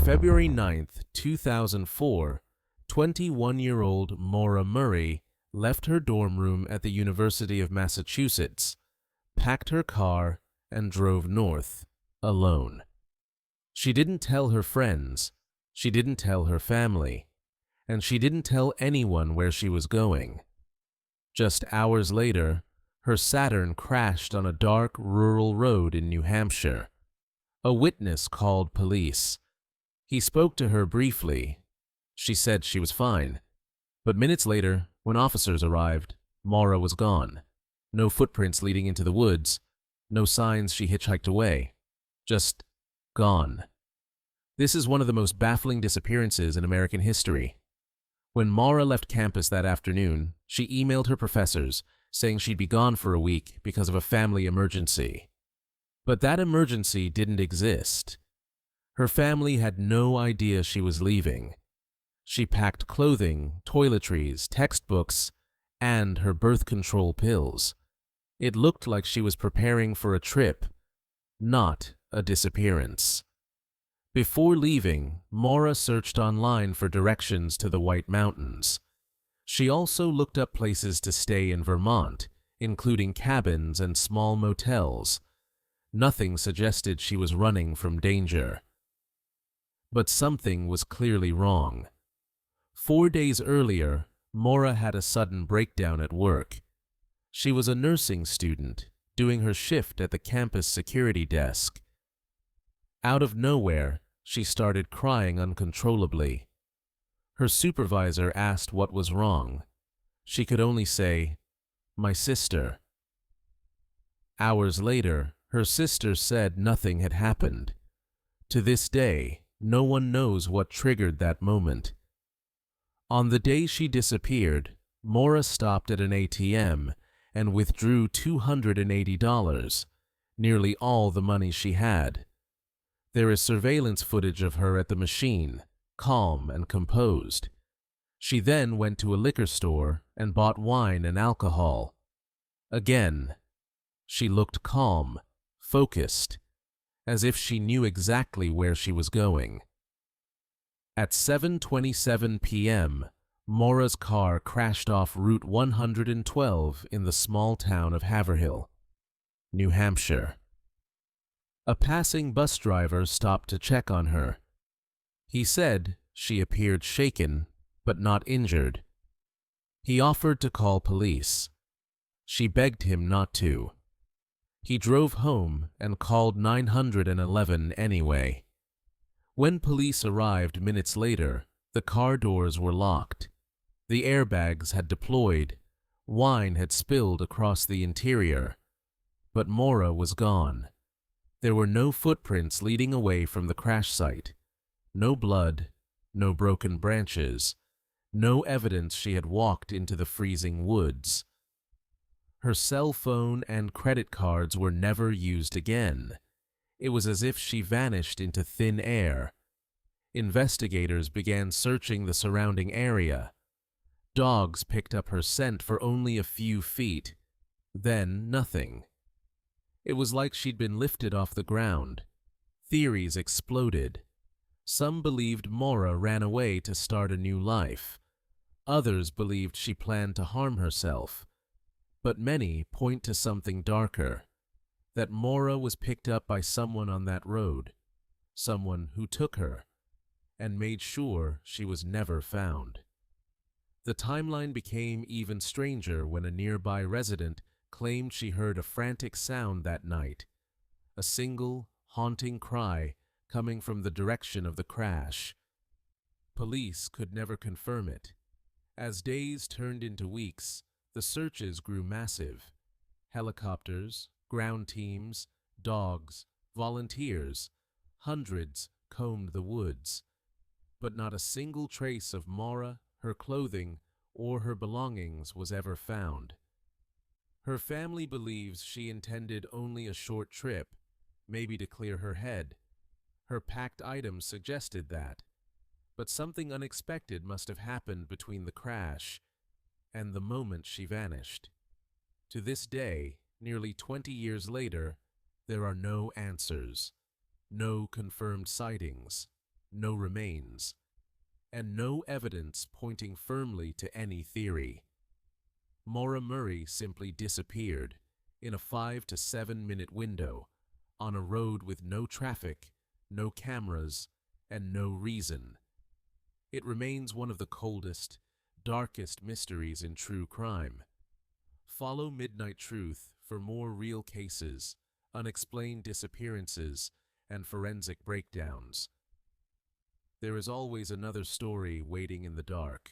February 9th, 2004, 21-year-old Maura Murray left her dorm room at the University of Massachusetts, packed her car, and drove north, alone. She didn't tell her friends, she didn't tell her family, and she didn't tell anyone where she was going. Just hours later, her Saturn crashed on a dark rural road in New Hampshire. A witness called police. He spoke to her briefly. She said she was fine. But minutes later, when officers arrived, Maura was gone. No footprints leading into the woods, no signs she hitchhiked away. Just gone. This is one of the most baffling disappearances in American history. When Maura left campus that afternoon, she emailed her professors, saying she'd be gone for a week because of a family emergency. But that emergency didn't exist. Her family had no idea she was leaving. She packed clothing, toiletries, textbooks, and her birth control pills. It looked like she was preparing for a trip, not a disappearance. Before leaving, Maura searched online for directions to the White Mountains. She also looked up places to stay in Vermont, including cabins and small motels. Nothing suggested she was running from danger. But something was clearly wrong. 4 days earlier, Maura had a sudden breakdown at work. She was a nursing student, doing her shift at the campus security desk. Out of nowhere, she started crying uncontrollably. Her supervisor asked what was wrong. She could only say, "My sister." Hours later, her sister said nothing had happened. To this day, no one knows what triggered that moment. On the day she disappeared, Maura stopped at an ATM and withdrew $280, nearly all the money she had. There is surveillance footage of her at the machine, calm and composed. She then went to a liquor store and bought wine and alcohol. Again, she looked calm, focused, as if she knew exactly where she was going. At 7:27 p.m., Maura's car crashed off Route 112 in the small town of Haverhill, New Hampshire. A passing bus driver stopped to check on her. He said she appeared shaken, but not injured. He offered to call police. She begged him not to. He drove home and called 911 anyway. When police arrived minutes later, the car doors were locked. The airbags had deployed. Wine had spilled across the interior. But Maura was gone. There were no footprints leading away from the crash site. No blood, no broken branches, no evidence she had walked into the freezing woods. Her cell phone and credit cards were never used again. It was as if she vanished into thin air. Investigators began searching the surrounding area. Dogs picked up her scent for only a few feet. Then nothing. It was like she'd been lifted off the ground. Theories exploded. Some believed Maura ran away to start a new life. Others believed she planned to harm herself. But many point to something darker, that Maura was picked up by someone on that road, someone who took her, and made sure she was never found. The timeline became even stranger when a nearby resident claimed she heard a frantic sound that night, a single, haunting cry coming from the direction of the crash. Police could never confirm it. As days turned into weeks, the searches grew massive. Helicopters, ground teams, dogs, volunteers, hundreds combed the woods. But not a single trace of Maura, her clothing, or her belongings was ever found. Her family believes she intended only a short trip, maybe to clear her head. Her packed items suggested that. But something unexpected must have happened between the crash and the moment she vanished. To this day, nearly 20 years later, there are no answers, no confirmed sightings, no remains, and no evidence pointing firmly to any theory. Maura Murray simply disappeared in a 5 to 7 minute window on a road with no traffic, no cameras, and no reason. It remains one of the coldest, darkest mysteries in true crime. Follow Midnight Truth for more real cases, unexplained disappearances, and forensic breakdowns. There is always another story waiting in the dark.